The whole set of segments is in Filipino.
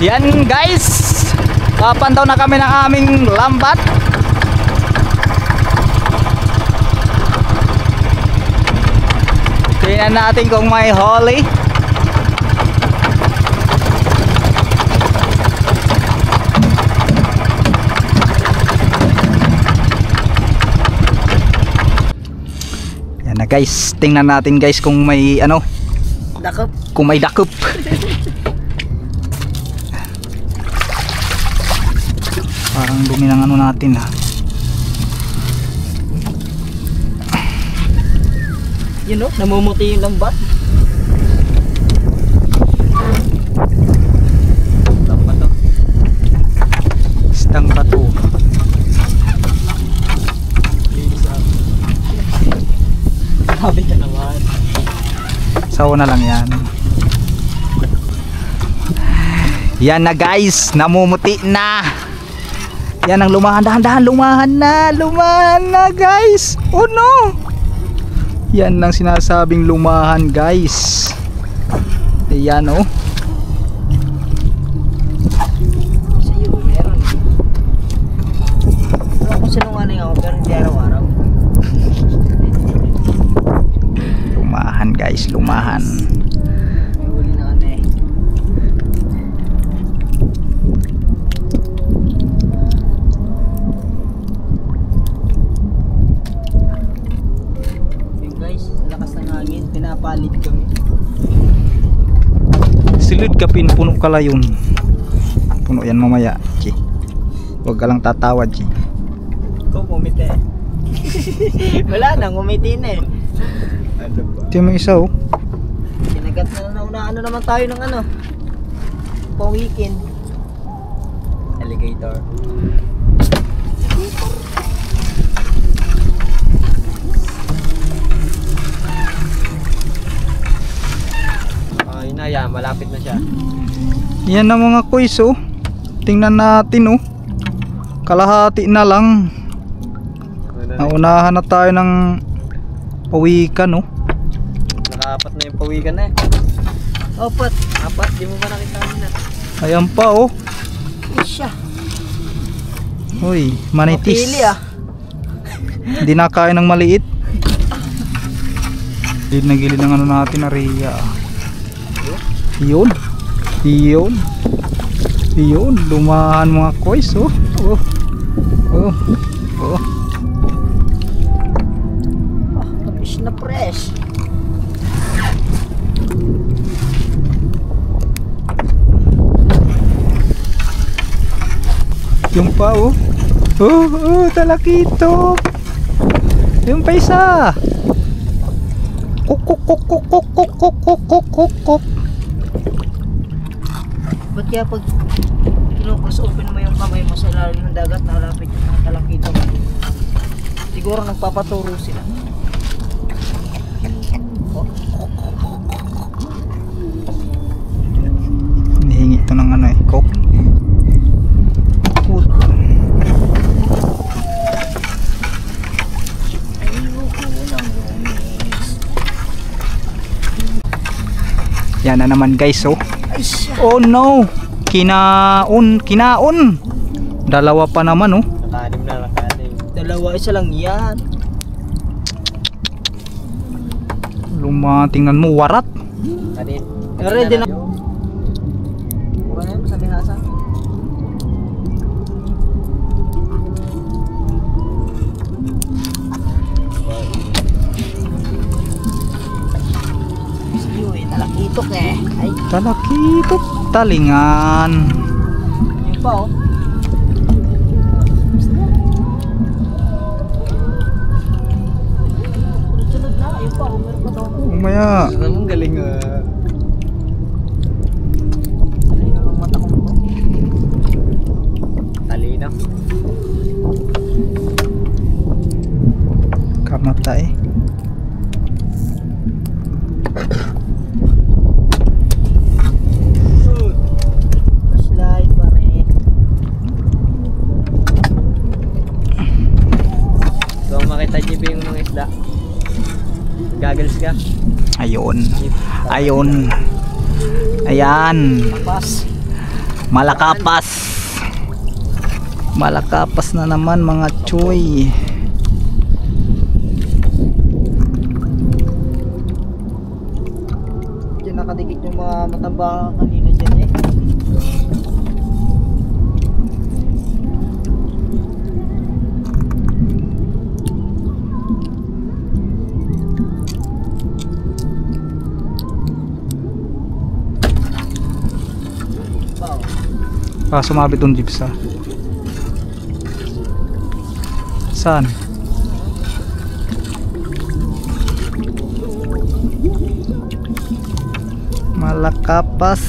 Yan guys, papantaw na kami ng aming lambat. Tingnan natin kung may huli. Yan na guys, tingnan natin guys kung may ano, Dakop. kung may dakop. Parang dumi ng ano natin ha. You know, namumuti yung lambat. Lambat to. Stang bato. Sabi ka naman. Sawa na lang yan. Yan na guys, namumuti na. Yan ang lumahan, dahan-dahan, lumahan na guys. Oh no. Yan ang sinasabing lumahan guys. Ayan oh. Sa iyo meron. Wala akong sinungaling ako pero hindi araw-araw. Lumahan guys, lumahan. May huli na kami. Yung guys, lakas ng hangin, pinapalit kami. Silid kapin, puno ka layon. Puno yan mamaya, Chi. Huwag ka lang tatawad, Chi. Ikaw ngumiti. Wala na, ngumiti na eh. Ano ba? Ito yung isa oh. Kinagat na ano naman tayo ng ano pang weekend. Alligator. Ayun na yan, malapit na siya. Yan na mga kuys oh. Tingnan natin oh. Kalahati na lang. Naunahan na tayo ng pawikan oh. Nakaapat na yung pawikan na eh. Apat, di mo ba nakita na? Ayan pa oh. Isya. Uy, manitis. Mapili ah. Hindi nakain ng maliit. Gilid na gilid ng ano natin, area. Yun. Lumahan mga koys oh. Oh. Fish na fresh. Yung pa oh. Talakito. Yung pa isa. Kuk. Ba't kaya pag kinukos open mo yung kamay mo sa ilalim ng dagat, nakalapit yung mga talakito? Siguro nagpapaturo sila. Hinihingi ito ng ano eh, coke. Yan na naman guys oh. Oh no. Kinaon. Dalawa pa naman oh. Nakanim. Dalawa, isa lang yan. Tingnan mo, warat. Kanin. Ready na. Bukan na yun, sabi nasa. Talakitok eh. Ay, Talakitok. Talingan. yun pa oh. Sunod na, ayun pa oh. Meron pa daw. Umaya. Ang galing talino ng mata ko to. Talino. Kamatay. Slide pa rin. So makita niyo ba yung mga isda? Goggles ka? Ayun. Ayan. Tapas. Malakapas. Malakapas na naman mga choy. Diyan nakadikit yung mga mataba kanina dyan eh. Sumabit yung jeep sa. Saan? Malakapas.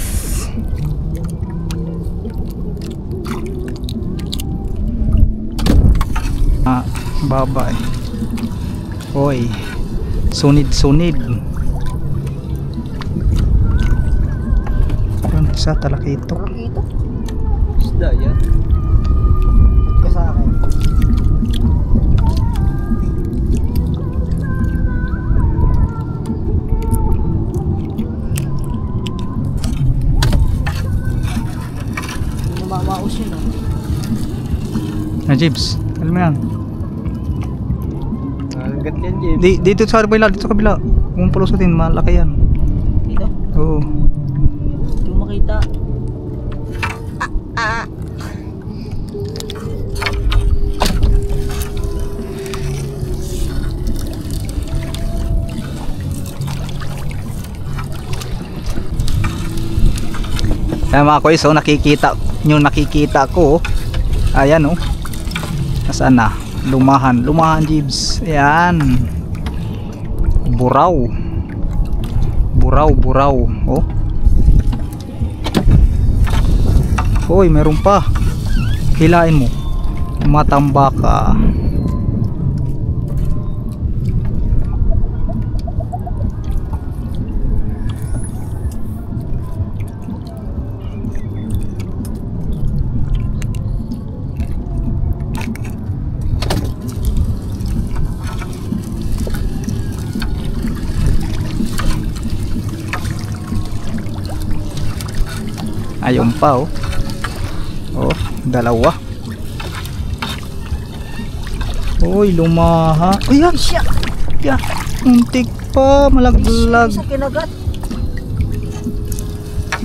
Baba eh. Hoy. Sunid-sunid. Yun, isa talakito. Talakito? Isda yan. Ka sa akin. Mamaos yun ah. Jibs, alam mo yan. Hanggat yan, James. Dito sa kabila, dito sa kabila. Kung pulusutin, malaki yan. Dito? Oo. Hindi mo makita. Ayan mga koy, so nakikita ko. Ayan oh. Nasaan na? Lumahan jibs. Ayan. Buraw. Oh. Hoy, meron pa. Hilain mo. Matambak ka. Ayun pa oh. Oh, dalawa. Uy, lumaha. Ayan siya. Yeah. Muntik pa, malaglag. Sa kinagat.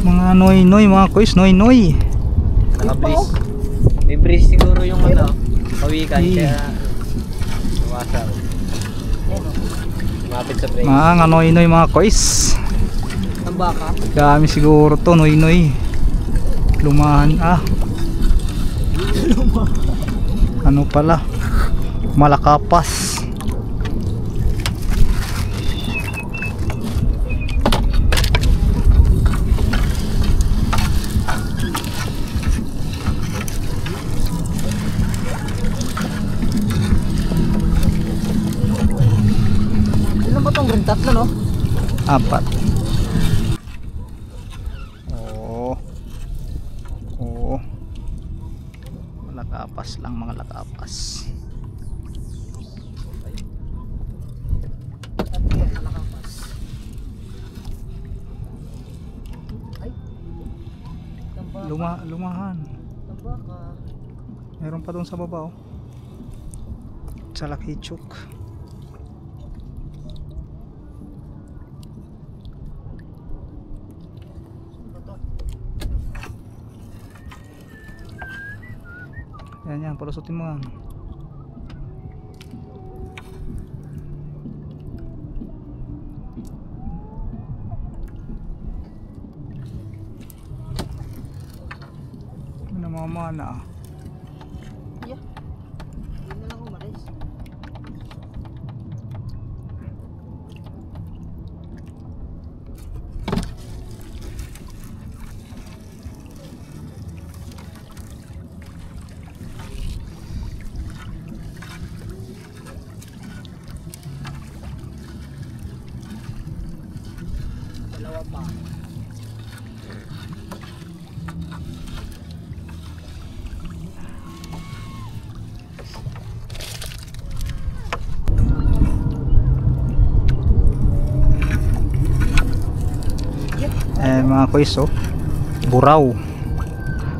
Mga noy-noy, mga kois, noy-noy. Naka-breeze. May breeze siguro yung ano, kawikan, kaya lumasa. Lumapit sa break. Mga noy-noy, mga kois. Ang baka. Dami siguro to, noy-noy. Lumahan Ano pala? Malakapas. Ilan ba itong green? Tatlo no? 4. Lakapas lang, mga lakapas. Ay. Lumahan. Tambaka. Meron pa doon sa baba oh. Sa Lakichuk. Yan, palusutin mo yan. Namamana ah. Yeah. Hindi na lang umalis. Dalawa pa. Mga kois oh. Buraw.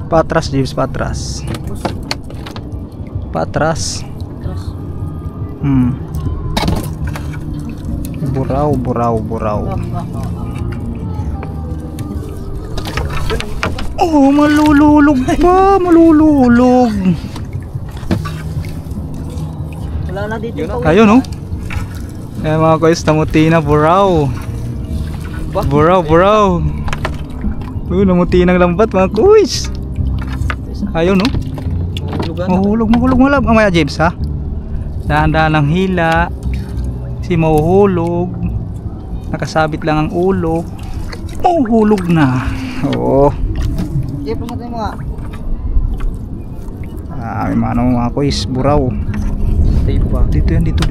Patras, James, patras. Boss, Patras. atras. Buraw, buraw, buraw. Oh, malululog pa, malululog. Wala na dito Yun pa. Ayun, oh. Eh, mga guys, namuti na, buraw. Buraw, buraw. Namuti ng lambat, mga guys. Ayun, oh. Mahulugan. Mahulog. Mamaya, James, ha? Dahan-dahan ng hila. Si mahuhulog. Nakasabit lang ang ulo. Mahuhulog na. Oo. Sige, pumatay mo nga. May mga guys, buraw. Tape pa. Dito yan, dito.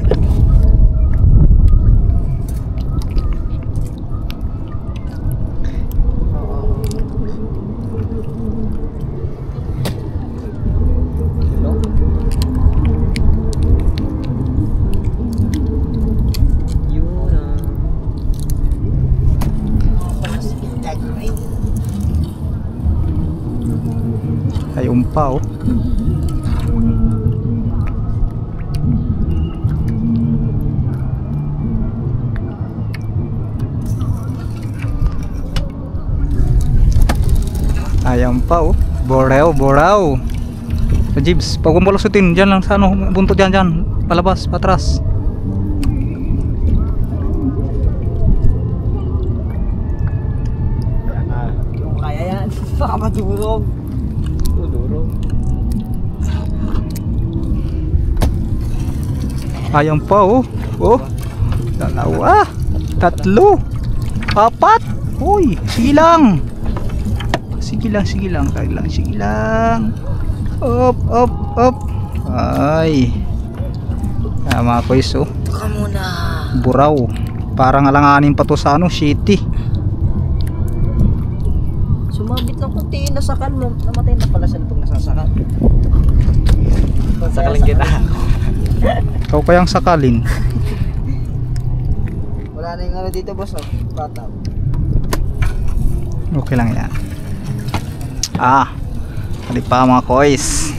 Yun ah. Ayun pa, oh. Ayan pa, oh. Boraw. Jibs, pag malusutin dyan lang sa ano, buntot dyan. Palabas, patras. Kung kaya yan. Baka madurog. Duro. Ayan pa, oh. Oh. Dalawa. Tatlo. Apat. Uy, sige lang. Sige lang. Up. Ay. Mga guys, oh. Baka muna. Buraw. Parang alanganin pa to sa ano, city. Sumabit ng kunti, nasakal mo. Namatay na pala sa itong nasasakal. Sakaling kita. Ikaw kayang sakalin. Wala na yung ano dito, boss. Oh. Patap. Okay lang yan. Kali pa mga kois.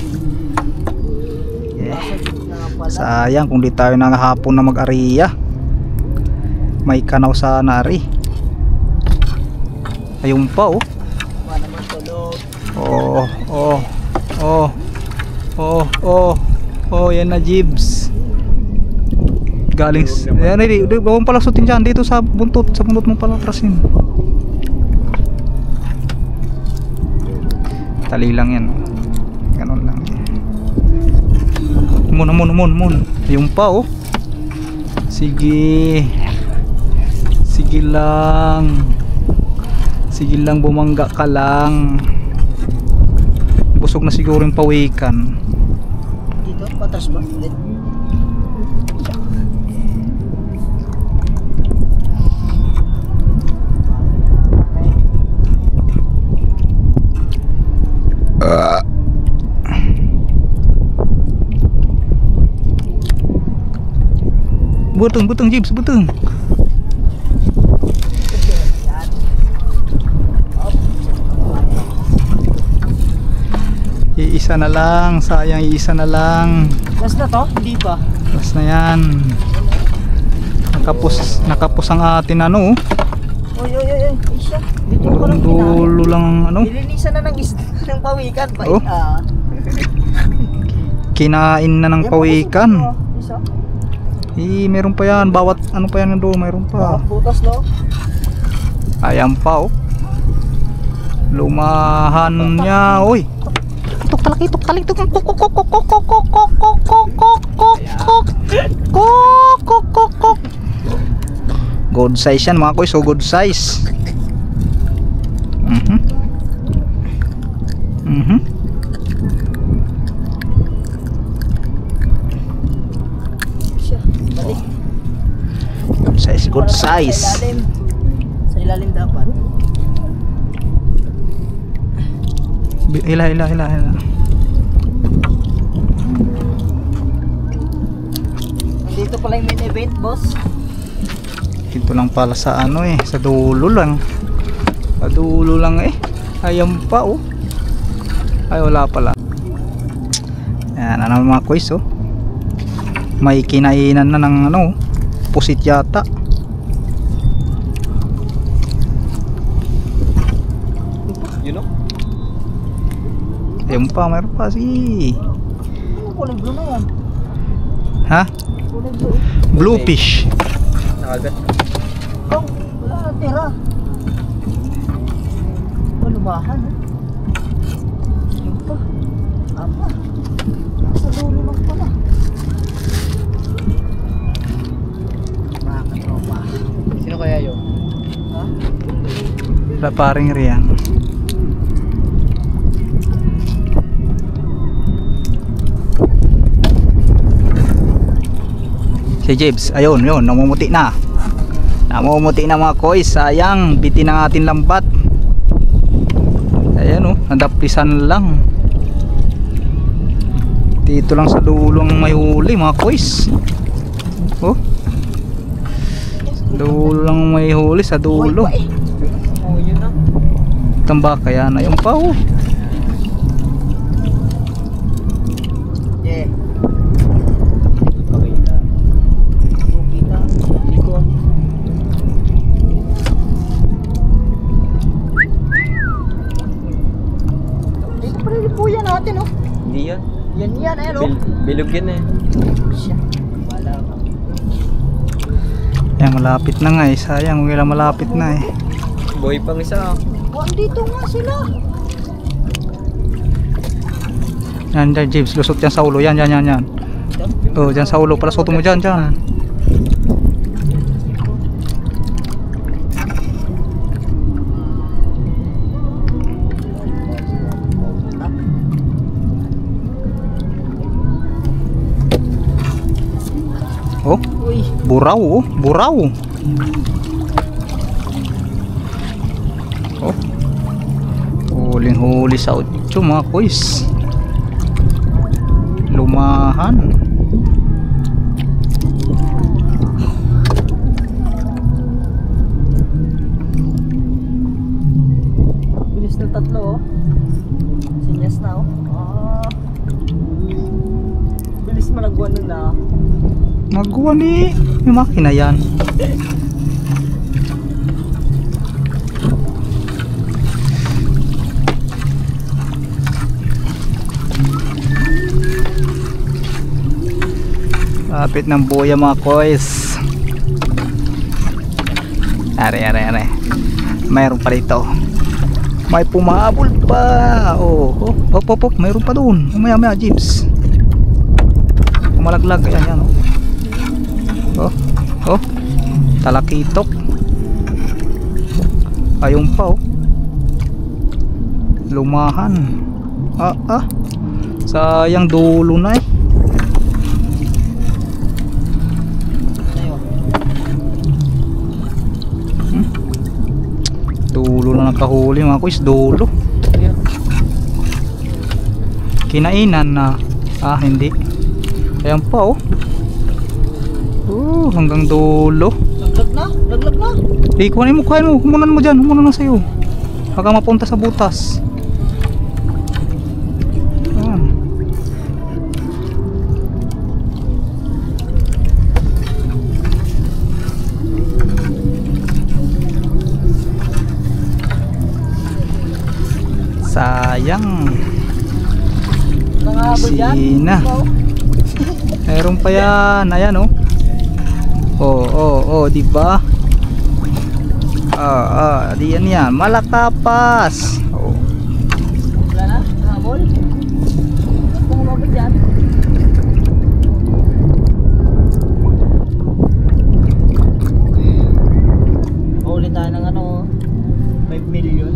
Yeah. Sayang kung di tayo nangahapon na mag-ariya. May kanaw sa nari. Ayun pa, oh. Wala naman tulog. Yan na, Jibs. Galing yan, hindi mo pala sutin dyan dito sa buntot mo pala trasin. Tali lang yan, ganon lang. Mun. Yung pa, oh. Sige lang, bumangga ka lang. Busog na siguro yung pawikan. Dito, patras ba? Hindi. Buteng Jibs, buteng. Iisa na lang, sayang, iisa na lang. Last na to? Hindi pa. Last na yan. Nakapos ang atin ano. Oy. Isa. Dito ko lang Dulo lang ano. Nilinisan na ng pawikan. Oh. Kinain na ng pawikan. Isa. Meron pa yan, bawat ano pa yan doon, mayroon pa. Butas, no? Ayan pa, oh. Lumahan niya, oy. Itok talik. Good size yan mga koy, so good size. Balik. Good size. Sa ilalim dapat. Hila. Dito pala yung main event, boss. Dito lang pala sa ano sa dulo lang. Sa dulo lang Ayan pa, oh. Ay, wala pala. Yan, ano mga kuys, oh. May kinainan na ng ano, pusit yata. Yun o? Ayun pa, mayroon pa si. Ano kulay blue na yan? Ha? Kulay blue. Blue fish. Nakagat. Oh, wala na tira. Malumahan eh. Yun pa. Apa. Sa dulo lang pala. Mga katropa. Sino kaya yun? Ha? Wala paring riyan. Si Jibs, ayun, yun, namumuti na. Namumuti na mga koys, sayang, bitin ang ating lambat. Ayan oh, nadaplisan lang. Dito lang sa dulo ang may huli mga koys. Oh. Dulo lang may huli sa dulo. Oh, yun na. Tambaka yan, ayun pa oh. Yeah. Okay na. Kita. Likod. Dito pala yung puya natin oh. Hindi yan. Yan ayun oh. Bilog yan eh. Siya. Wala ka. Yan, malapit na nga eh, sayang, wala malapit na eh. Boy pang isa. Oh, andito nga sila. Yan dyan Jibs, lusot yan sa ulo, yan. Oh, dyan sa ulo, pala soto mo dyan. Oh, Uy. buraw oh, buraw. Oh, huling-huli sa 8 mga koys. Lumahan. Bilis na tatlo oh. Sinyas na oh. Ah. Bilis malagwan nun na. Magawa ni may makina yan. Lapit ng buya mga koys. Are. Mayroon pa dito. May pumabol pa. Oh, mayroon pa doon. Maya Jibs. Malaglag yan oh. Oh, talakitok. Ayun pa oh. Lumahan. Sayang dulo na eh. Dulo na nakahuli mga kuys, dulo. Kinainan na. Hindi. Ayan pa oh. Hanggang dulo. Laglag na. Kuhanin mo. Humunan mo dyan. Humunan lang sa'yo. Baka mapunta sa butas. Ayan. Sayang. Nangahabol yan. Sina. Meron pa yan. Ayan oh. Di ba? Di yan. Malakapas. Oh. Wala na? Nangahabol? Nangahabol dyan. Huli tayo ng 5 million.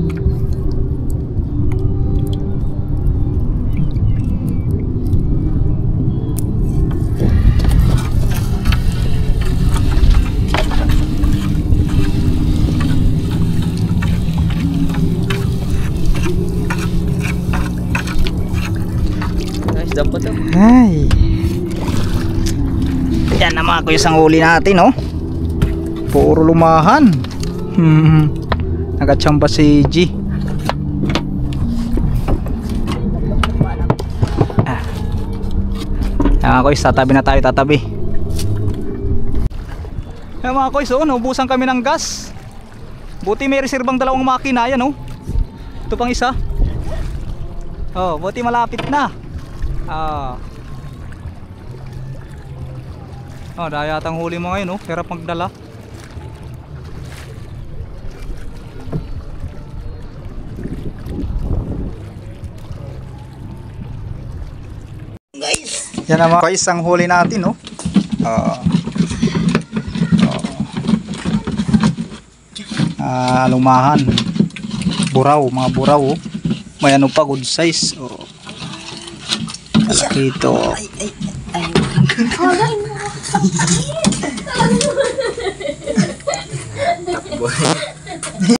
Dapat to. Ay. Yan na mga kuya, ang huli natin oh. Puro lumahan. Nagachamba si G. Ayan mga koys, tatabi na tayo, tatabi. Ayan mga koys, oh, naubusan kami ng gas. Buti may reserbang dalawang makina, yan oh. Ito pang isa. Oh, buti malapit na. Oh, daya yatang huli mo ngayon oh, hirap magdala. Yan ang mga guys, ang huli natin no. Lumahan. Buraw, mga buraw oh. May ano pa, good size. Oh. Ito. Takbo.